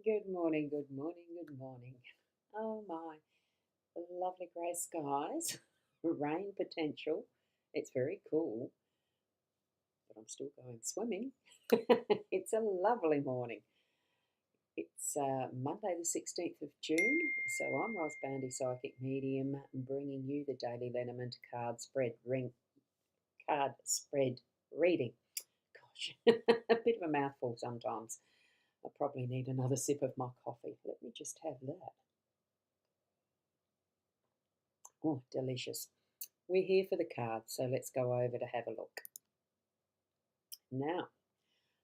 Good morning, good morning, good morning. Oh my, lovely grey skies, rain potential. It's very cool, but I'm still going swimming. It's a lovely morning. It's Monday, the 16th of June. So I'm Ross Boundy, Psychic Medium, bringing you the daily Lenormand card spread reading. Gosh, a bit of a mouthful sometimes. I probably need another sip of my coffee. Let me just have that. Oh, delicious. We're here for the cards, so let's go over to have a look. Now,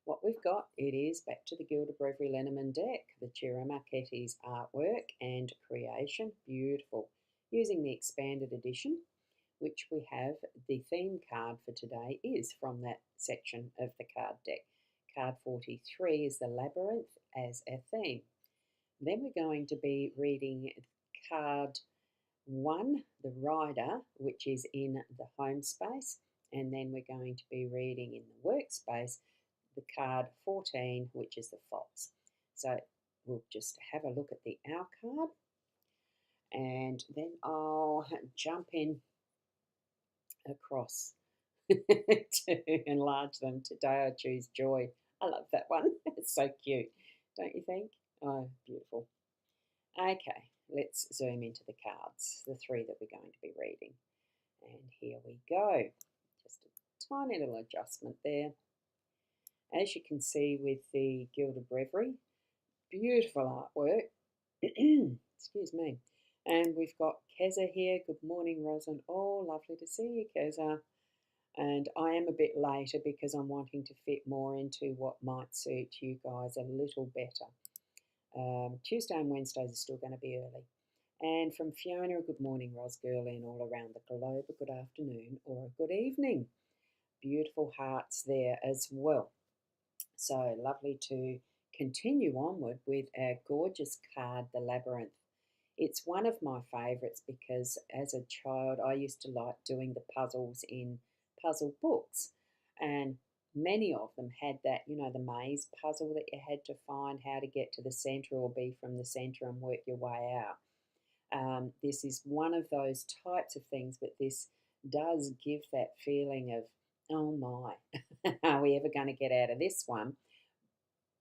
what we've got, it is back to the Gilda Brevery Lenormand deck, the Ciro Marchetti's artwork and creation. Beautiful. Using the expanded edition, which we have the theme card for today is from that section of the card deck. Card 43 is the Labyrinth as a theme. Then we're going to be reading card 1, the Rider, which is in the home space, and then we're going to be reading in the workspace the card 14, which is the Fox. So we'll just have a look at the Our card, and then I'll jump in across to enlarge them. Today I choose Joy. I love that one. It's so cute, don't you think? Oh, beautiful. Okay, let's zoom into the cards, the 3 that we're going to be reading. And here we go. Just a tiny little adjustment there. As you can see with the Gilda Brevery, beautiful artwork. Excuse me. And we've got Keza here. Good morning, Rosin. Oh, lovely to see you, Keza. And I am a bit later because I'm wanting to fit more into what might suit you guys a little better. Tuesday and Wednesdays are still going to be early. And from Fiona, good morning, Ros Girl, and all around the globe, a good afternoon or a good evening. Beautiful hearts there as well. So lovely to continue onward with our gorgeous card, the Labyrinth. It's one of my favourites because as a child I used to like doing the puzzles in puzzle books, and many of them had that, the maze puzzle that you had to find how to get to the centre or be from the centre and work your way out. This is one of those types of things, but this does give that feeling of, oh my, are we ever going to get out of this one?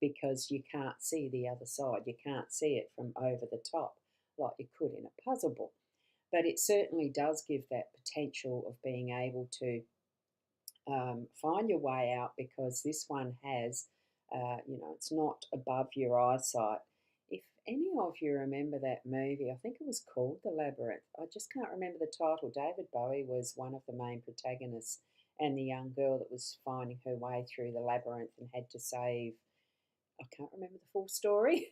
Because you can't see the other side. You can't see it from over the top like you could in a puzzle book. But it certainly does give that potential of being able to find your way out, because this one has, it's not above your eyesight. If any of you remember that movie, I think it was called The Labyrinth. I just can't remember the title. David Bowie was one of the main protagonists, and the young girl that was finding her way through the labyrinth and had to save, I can't remember the full story,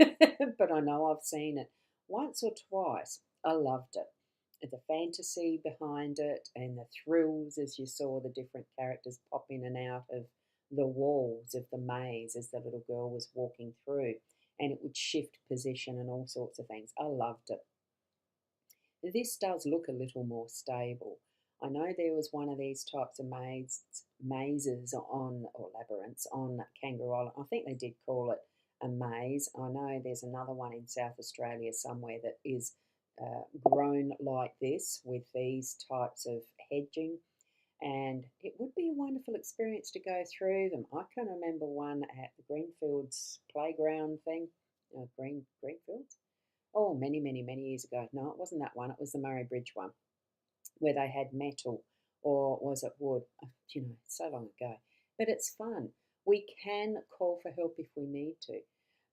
but I know I've seen it once or twice. I loved it. The fantasy behind it and the thrills as you saw the different characters pop in and out of the walls of the maze as the little girl was walking through, and it would shift position and all sorts of things. I loved it. This does look a little more stable. I know there was one of these types of mazes on, or labyrinths on Kangaroo Island. I think they did call it a maze. I know there's another one in South Australia somewhere that is grown like this with these types of hedging, and it would be a wonderful experience to go through them. I can remember one at the Greenfields playground thing. Greenfields? Oh, many, many, many years ago. No, it wasn't that one. It was the Murray Bridge one, where they had metal, or was it wood? So long ago. But it's fun. We can call for help if we need to,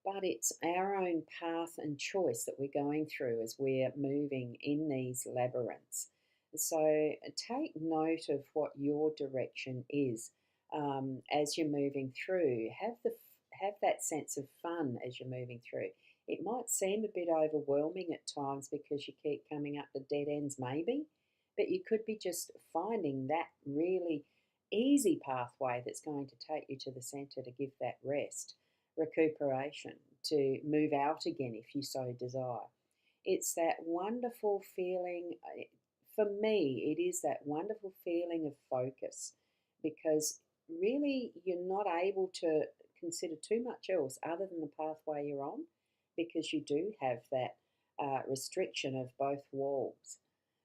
but it's our own path and choice that we're going through as we're moving in these labyrinths. So take note of what your direction is as you're moving through. Have that sense of fun as you're moving through. It might seem a bit overwhelming at times because you keep coming up to dead ends, maybe, but you could be just finding that really easy pathway that's going to take you to the centre to give that rest, recuperation, to move out again if you so desire. It's that wonderful feeling, for me, it is that wonderful feeling of focus, because really you're not able to consider too much else other than the pathway you're on. because you do have that restriction of both walls.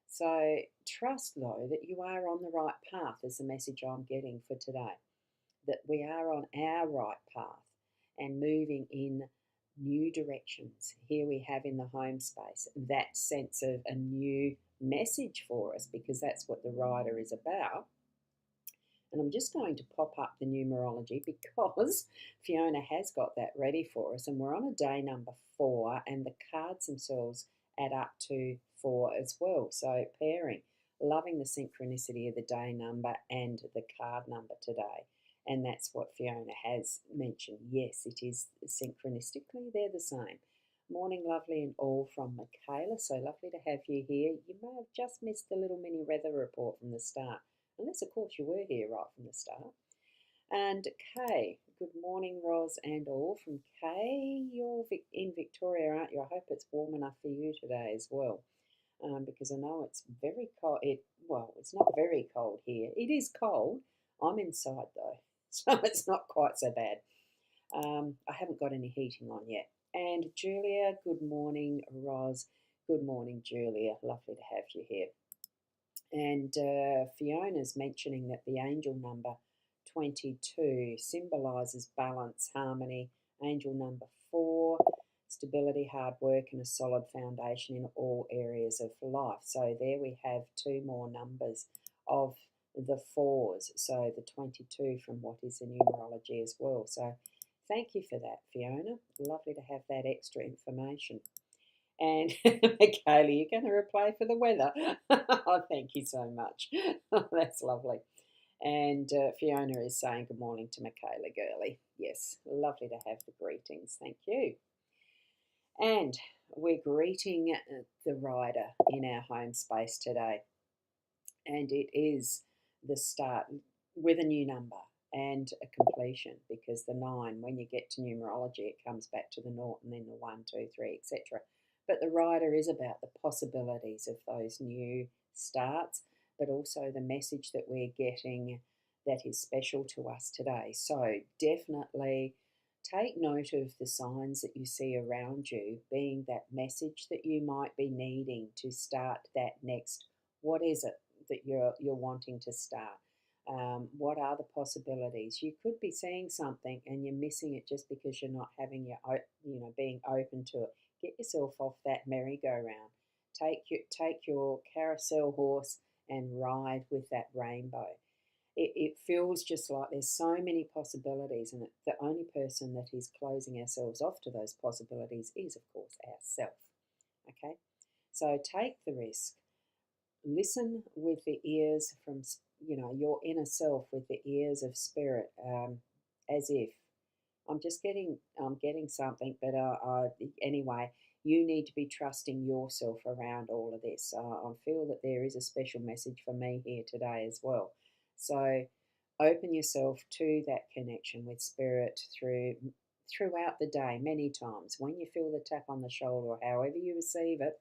So trust, though, that you are on the right path, is the message I'm getting for today. That we are on our right path and moving in new directions. Here we have in the home space that sense of a new message for us, because that's what the rider is about. And I'm just going to pop up the numerology because Fiona has got that ready for us. And we're on a day number 4, and the cards themselves add up to 4 as well. So pairing, loving the synchronicity of the day number and the card number today. And that's what Fiona has mentioned. Yes, it is synchronistically, they're the same. Morning, lovely and all, from Michaela. So lovely to have you here. You may have just missed the little mini weather report from the start, unless, of course, you were here right from the start. And Kay, good morning, Roz and all. From Kay, you're in Victoria, aren't you? I hope it's warm enough for you today as well, because I know it's very cold. Well, it's not very cold here. It is cold. I'm inside though, so it's not quite so bad. I haven't got any heating on yet. And Julia, good morning, Roz. Good morning, Julia. Lovely to have you here. And Fiona's mentioning that the angel number 22 symbolises balance, harmony. Angel number 4, stability, hard work, and a solid foundation in all areas of life. So there we have 2 more numbers of the 4s. So the 22 from what is the numerology as well. So thank you for that, Fiona. Lovely to have that extra information. And Michaela, you're going to reply for the weather. Oh, thank you so much. Oh, that's lovely. And Fiona is saying good morning to Michaela Gurley. Yes, lovely to have the greetings. Thank you. And we're greeting the rider in our home space today. And it is the start with a new number and a completion, because the 9, when you get to numerology, it comes back to the 0 and then the 1, 2, 3, etc. But the rider is about the possibilities of those new starts, but also the message that we're getting that is special to us today. So definitely take note of the signs that you see around you, being that message that you might be needing to start that next. What is it that you're wanting to start? What are the possibilities? You could be seeing something and you're missing it just because you're not having being open to it. Get yourself off that merry-go-round. Take your carousel horse and ride with that rainbow. It feels just like there's so many possibilities, and the only person that is closing ourselves off to those possibilities is, of course, ourself. Okay, so take the risk. Listen with the ears from your inner self, with the ears of spirit, as if I'm getting something, but anyway, you need to be trusting yourself around all of this. I feel that there is a special message for me here today as well. So open yourself to that connection with spirit throughout the day, many times. When you feel the tap on the shoulder or however you receive it,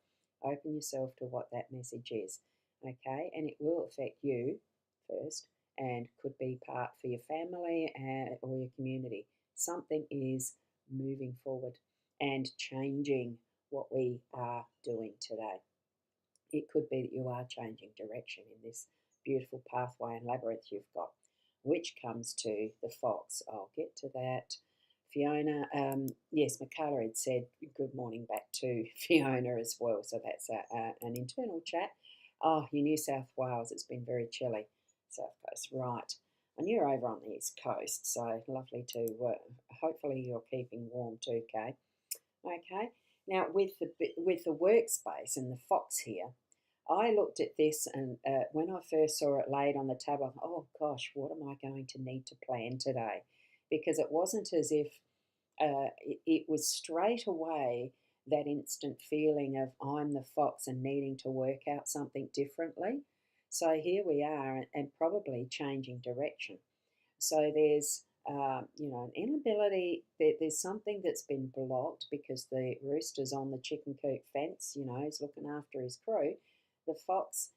open yourself to what that message is. Okay, and it will affect you first, and could be part for your family or your community. Something is moving forward and changing what we are doing today. It could be that you are changing direction in this beautiful pathway and labyrinth you've got, which comes to the fox. I'll get to that. Fiona, yes, Michaela had said good morning back to Fiona as well. So that's an internal chat. Oh, you New South Wales, it's been very chilly. South Coast, right. And you're over on the East Coast, so lovely to, hopefully you're keeping warm too, Kay. Okay, now with the workspace and the fox here, I looked at this, and when I first saw it laid on the tab, I thought, oh gosh, what am I going to need to plan today? Because it wasn't as if it was straight away that instant feeling of I'm the fox and needing to work out something differently. So here we are, and probably changing direction. So there's an inability. There's something that's been blocked because the rooster's on the chicken coop fence. He's looking after his crew. The fox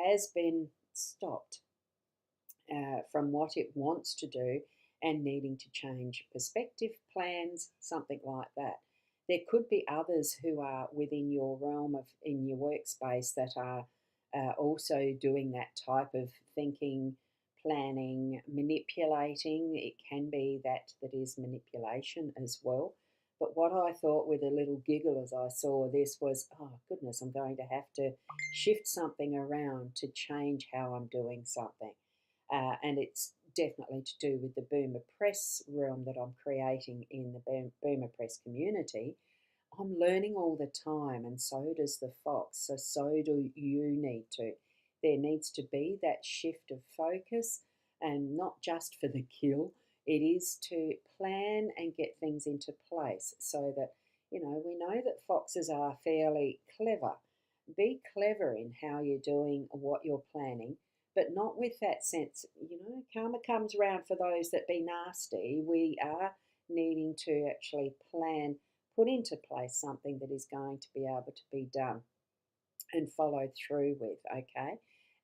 has been stopped from what it wants to do, and needing to change perspective, plans, something like that. there could be others who are within your realm of in your workspace that are also doing that type of thinking, planning, manipulating. It can be that is manipulation as well. But what I thought with a little giggle as I saw this was, oh goodness, I'm going to have to shift something around to change how I'm doing something. And it's definitely to do with the Boomer Press realm that I'm creating in the Boomer Press community. I'm learning all the time, and so does the fox. So do you need to. There needs to be that shift of focus, and not just for the kill. It is to plan and get things into place so that, we know that foxes are fairly clever. Be clever in how you're doing what you're planning, but not with that sense, karma comes around for those that be nasty. We are needing to actually plan, put into place something that is going to be able to be done and followed through with, okay?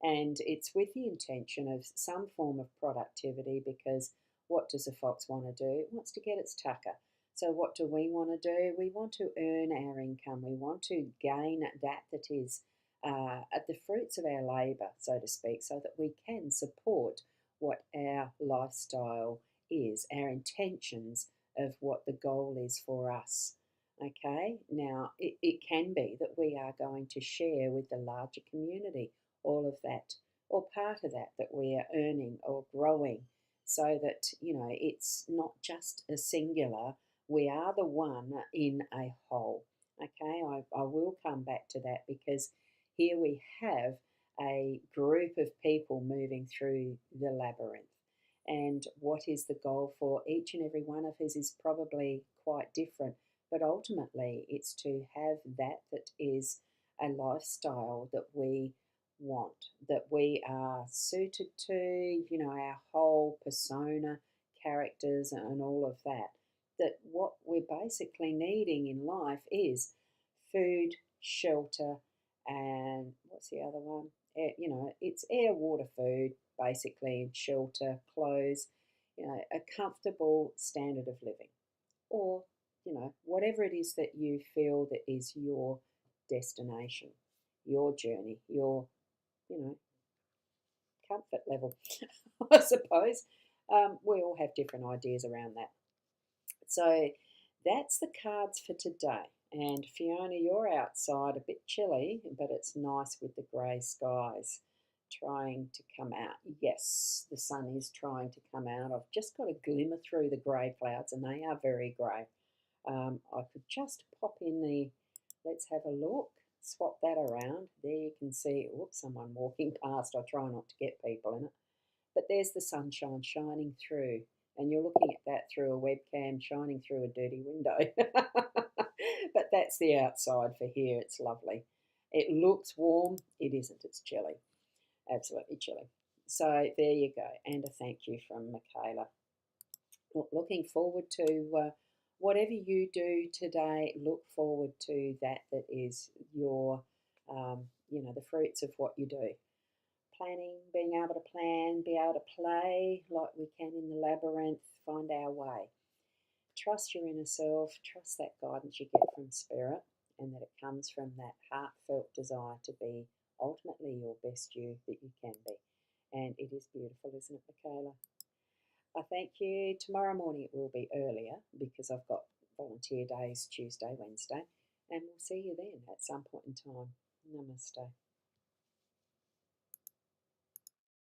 And it's with the intention of some form of productivity, because what does a fox want to do? It wants to get its tucker. So what do we want to do? We want to earn our income. We want to gain that is at the fruits of our labour, so to speak, so that we can support what our lifestyle is, our intentions of what the goal is for us. Okay, now it can be that we are going to share with the larger community all of that, or part of that we are earning or growing, so that it's not just a singular. We are the one in a whole. Okay, I will come back to that, because here we have a group of people moving through the labyrinth. And what is the goal for each and every one of us is probably quite different, but ultimately it's to have that is a lifestyle that we want, that we are suited to, our whole persona, characters, and all of that. That what we're basically needing in life is food, shelter, and what's the other one? It's air, water, food, basically, shelter, clothes, a comfortable standard of living, or whatever it is that you feel that is your destination, your journey, your you know comfort level. I suppose we all have different ideas around that. So that's the cards for today. And Fiona, you're outside, a bit chilly, but it's nice with the grey skies trying to come out. Yes, the sun is trying to come out. I've just got a glimmer through the grey clouds, and they are very grey. I could just pop in let's have a look, swap that around. There you can see, oops, someone walking past. I try not to get people in it. But there's the sunshine shining through, and you're looking at that through a webcam shining through a dirty window. But that's the outside for here. It's lovely. It looks warm. It isn't. It's chilly. Absolutely chilly. So there you go. And a thank you from Michaela. Looking forward to whatever you do today. Look forward to that is your, the fruits of what you do. Planning, being able to plan, be able to play like we can in the labyrinth, find our way. Trust your inner self, trust that guidance you get from spirit, and that it comes from that heartfelt desire to be ultimately your best you that you can be. And it is beautiful, isn't it, Michaela? I thank you. Tomorrow morning it will be earlier, because I've got volunteer days Tuesday, Wednesday, and we'll see you then at some point in time. Namaste.